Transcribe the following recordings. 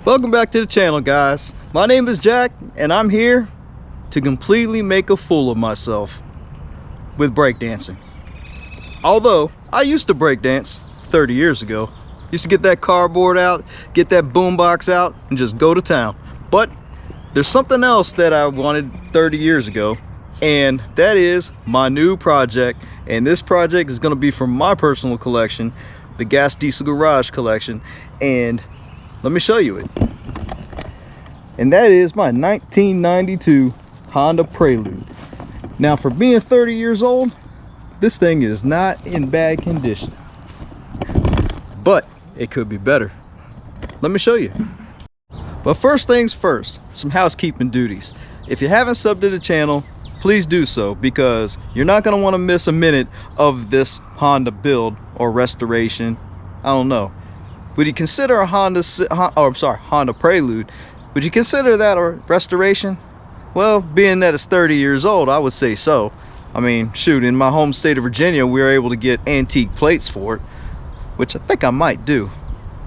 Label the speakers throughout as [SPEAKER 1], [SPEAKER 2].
[SPEAKER 1] Welcome back to the channel, guys. My name is Jack and I'm here to completely make a fool of myself with breakdancing. Although I used to breakdance 30 years ago. Used to get that cardboard out, get that boombox out and just go to town. But there's something else that I wanted 30 years ago, and that is my new project. And this project is going to be from my personal collection, the GasDiesel Garage collection, and let me show you it. And that is my 1992 Honda Prelude. Now, for being 30 years old, this thing is not in bad condition, but it could be better. Let me show you. But first things first, some housekeeping duties. If you haven't subbed to the channel, please do so, because you're not going to want to miss a minute of this Honda build or restoration. I don't know. Would you consider a Honda Prelude, would you consider that a restoration? Well, being that it's 30 years old, I would say so. I mean, shoot, in my home state of Virginia, we were able to get antique plates for it, which I think I might do.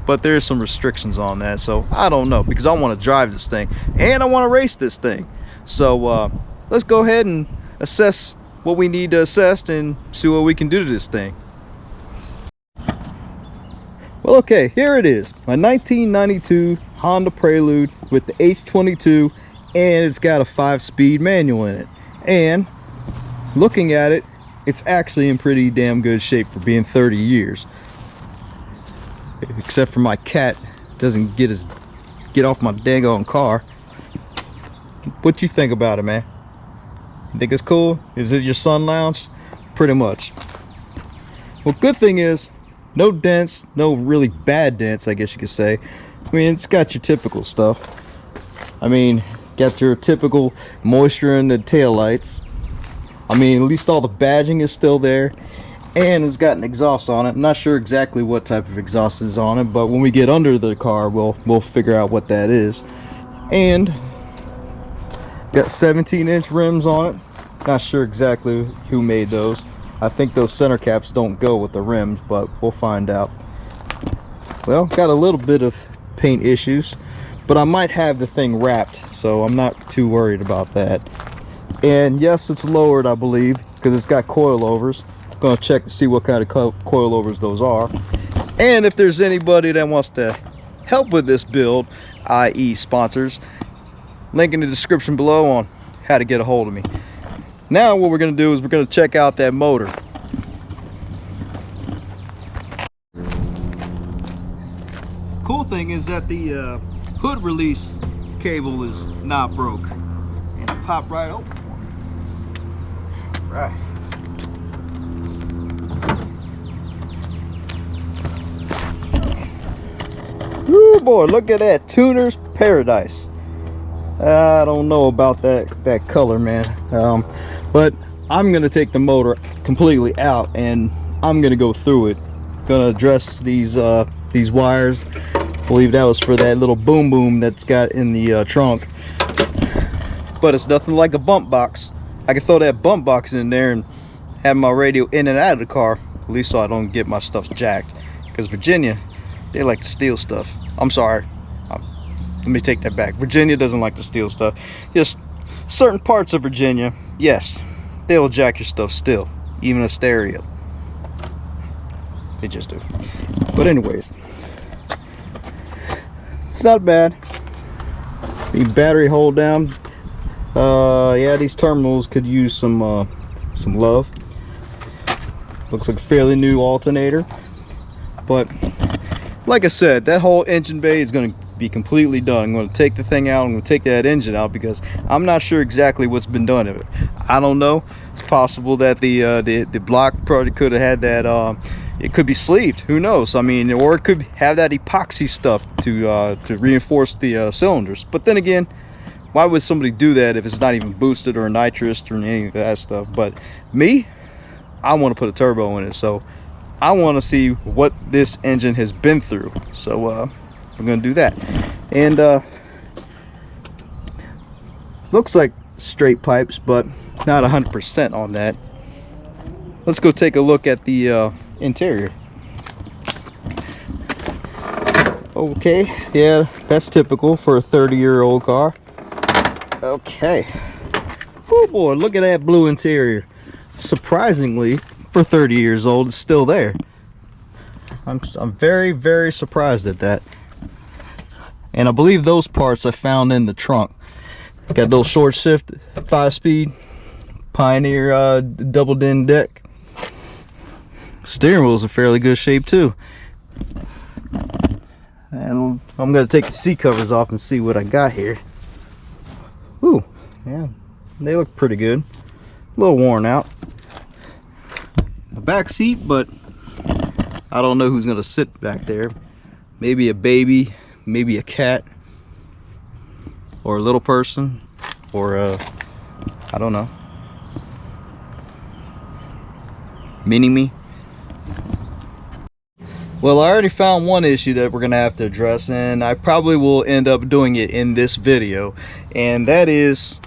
[SPEAKER 1] But there's some restrictions on that, so I don't know, because I want to drive this thing and I want to race this thing. So let's go ahead and assess what we need to assess and see what we can do to this thing. Well, okay, here it is, my 1992 Honda Prelude with the H22, and it's got a 5-speed manual in it. And looking at it, it's actually in pretty damn good shape for being 30 years. Except for my cat doesn't get off my dang on car. What you think about it, man? You think it's cool? Is it your sun lounge? Pretty much. Well, good thing is no dents, no really bad dents, I guess you could say. I mean, it's got your typical stuff. I mean, it's got your typical moisture in the taillights. I mean, at least all the badging is still there. And it's got an exhaust on it. I'm not sure exactly what type of exhaust is on it, but when we get under the car, we'll figure out what that is. And got 17-inch rims on it. Not sure exactly who made those. I think those center caps don't go with the rims, but we'll find out. Well, got a little bit of paint issues, but I might have the thing wrapped, so I'm not too worried about that. And yes, it's lowered, I believe, because it's got coilovers. Gonna check to see what kind of coilovers those are, and if there's anybody that wants to help with this build, i.e. sponsors, link in the description below on how to get a hold of me. Now what we're gonna do is we're gonna check out that motor. Cool thing is that the hood release cable is not broke, and it popped right open for me. Right. Woo boy, look at that, tuner's paradise. I don't know about that color, man, but I'm gonna take the motor completely out and I'm gonna go through it. Gonna address these wires. I believe that was for that little boom boom that's got in the trunk, but it's nothing like a bump box. I can throw that bump box in there and have my radio in and out of the car, at least so I don't get my stuff jacked, because Virginia, they like to steal stuff. I'm sorry, let me take that back. Virginia doesn't like to steal stuff. Just certain parts of Virginia, yes, they'll jack your stuff still, even a stereo. They just do. But anyways, it's not bad. The battery hold down, yeah, these terminals could use some love. Looks like a fairly new alternator, but like I said, that whole engine bay is going to be completely done. I'm going to take the thing out. I'm going to take that engine out because I'm not sure exactly what's been done of it. I don't know. It's possible that the block probably could have had that. It could be sleeved. Who knows? I mean, or it could have that epoxy stuff to reinforce the cylinders. But then again, why would somebody do that if it's not even boosted or nitrous or any of that stuff? But me, I want to put a turbo in it, so I want to see what this engine has been through. So we're going to do that. And looks like straight pipes, but not 100% on that. Let's go take a look at the interior. Okay, yeah, that's typical for a 30-year-old car. Okay. Oh boy, look at that blue interior. Surprisingly, for 30 years old, it's still there. I'm very, very surprised at that. And I believe those parts I found in the trunk. Got little short shift, 5-speed, Pioneer double din deck. Steering wheel's in fairly good shape too. And I'm gonna take the seat covers off and see what I got here. Ooh, yeah, they look pretty good. A little worn out. The back seat, but I don't know who's gonna sit back there. Maybe a baby, maybe a cat, or a little person, or I don't know, mini-me. Well, I already found one issue that we're gonna have to address, and I probably will end up doing it in this video, and that is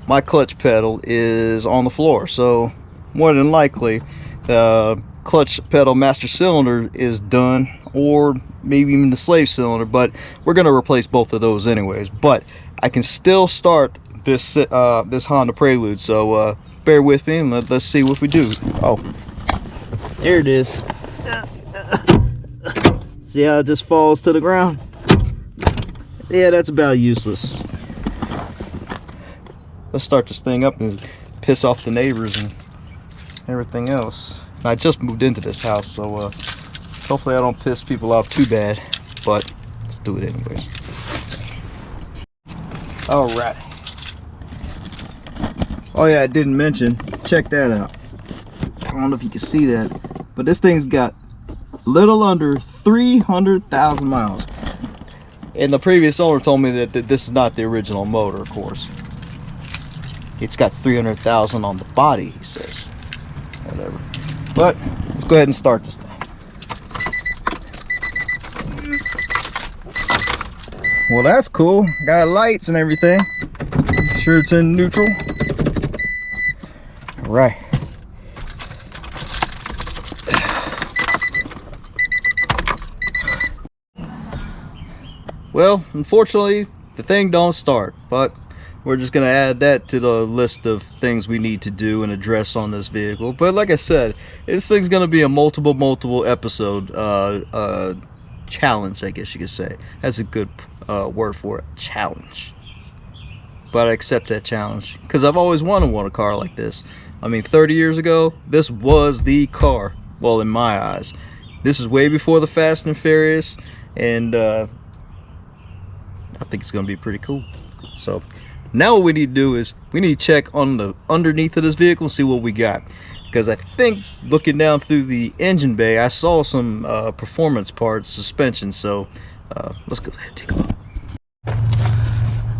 [SPEAKER 1] my clutch pedal is on the floor. So more than likely the clutch pedal master cylinder is done, or maybe even the slave cylinder, but we're gonna replace both of those anyways. But I can still start this this Honda Prelude, so bear with me and let's see what we do. Oh, there it is. See how it just falls to the ground? Yeah, that's about useless. Let's start this thing up and piss off the neighbors and everything else. I just moved into this house, so hopefully I don't piss people off too bad, but let's do it anyways. All right. Oh yeah, I didn't mention, check that out. I don't know if you can see that, but this thing's got little under 300,000 miles, and the previous owner told me that this is not the original motor. Of course, it's got 300,000 on the body, he says. Whatever, but let's go ahead and start this thing. Well, that's cool. Got lights and everything. Sure it's in neutral. All right. Well, unfortunately, the thing don't start, but we're just gonna add that to the list of things we need to do and address on this vehicle. But like I said, this thing's gonna be a multiple episode challenge, I guess you could say. That's a good word for it, challenge. But I accept that challenge because I've always wanted a car like this. I mean, 30 years ago, this was the car. Well, in my eyes, this is way before the Fast and Furious, and I think it's gonna be pretty cool. So now what we need to do is we need to check on the underneath of this vehicle and see what we got, because I think looking down through the engine bay I saw some performance parts, suspension. So let's go ahead and take a look.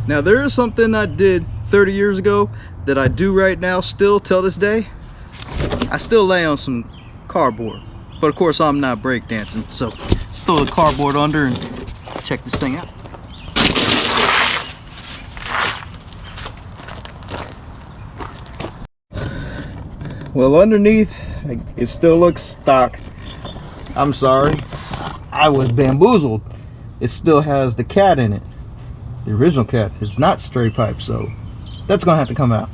[SPEAKER 1] Now there is something I did 30 years ago that I do right now still till this day. I still lay on some cardboard, but of course I'm not breakdancing, so let's throw the cardboard under and check this thing out. Well, underneath it still looks stock. I'm sorry, I was bamboozled. It still has the cat in it, the original cat. It's not stray pipe, so that's gonna have to come out.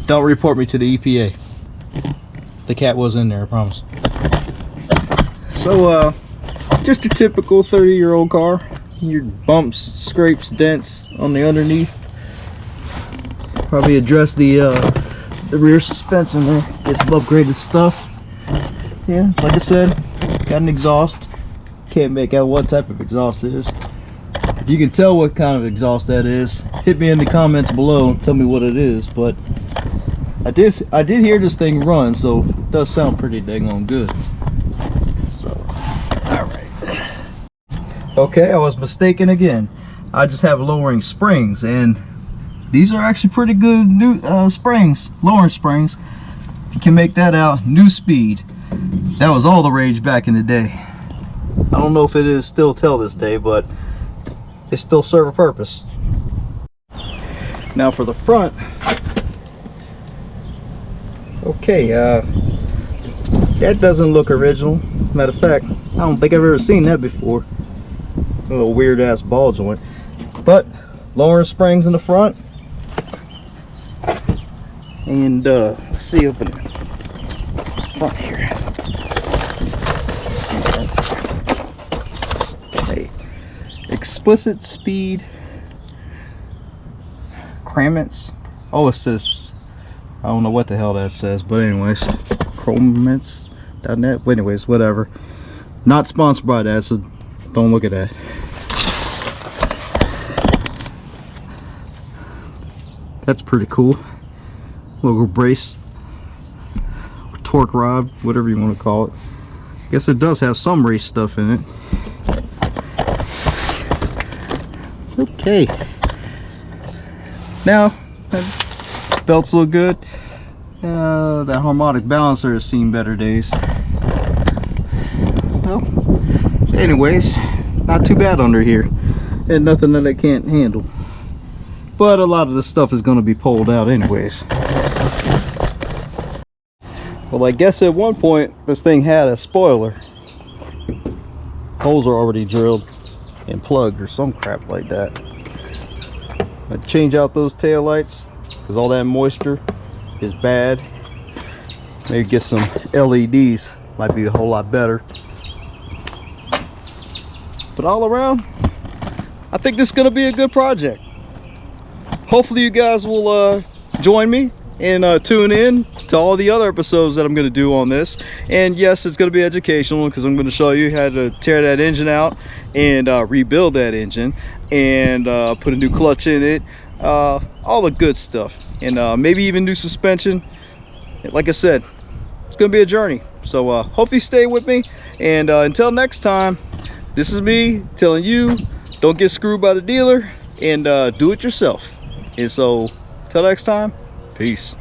[SPEAKER 1] Don't report me to the EPA. The cat was in there, I promise. So just your typical 30-year-old car. Your bumps, scrapes, dents on the underneath. Probably address the rear suspension there. Get some upgraded stuff. Yeah, like I said, got an exhaust. Can't make out what type of exhaust it is. If you can tell what kind of exhaust that is, hit me in the comments below and tell me what it is. But I did hear this thing run, so it does sound pretty dang on good. So, all right. Okay, I was mistaken again. I just have lowering springs, and these are actually pretty good new springs, lowering springs. If you can make that out, new speed. That was all the rage back in the day. I don't know if it is still till this day, but it still serve a purpose. Now for the front. Okay, That doesn't look original. Matter of fact, I don't think I've ever seen that before. A little weird ass ball joint. But lowering springs in the front. And let's see up in the front here. Let's see that. Hey, explicit speed cramments. Oh, it says, I don't know what the hell that says, but anyways, chroments.net. Anyways, whatever. Not sponsored by that, so don't look at that. That's pretty cool. Little brace, torque rod, whatever you want to call it. I guess it does have some race stuff in it. Okay. Now, that belts look good. That harmonic balancer has seen better days. Well, anyways, not too bad under here. And nothing that I can't handle. But a lot of the stuff is going to be pulled out anyways. Well, I guess at one point this thing had a spoiler. Holes are already drilled and plugged or some crap like that. I'd change out those tail lights because all that moisture is bad. Maybe get some LEDs, might be a whole lot better. But all around, I think this is going to be a good project. Hopefully you guys will join me and tune in to all the other episodes that I'm going to do on this. And yes, it's going to be educational because I'm going to show you how to tear that engine out and rebuild that engine and put a new clutch in it, all the good stuff, and maybe even new suspension. Like I said, it's going to be a journey, so hopefully you stay with me, and until next time, this is me telling you, don't get screwed by the dealer, and do it yourself. And so, till next time, peace.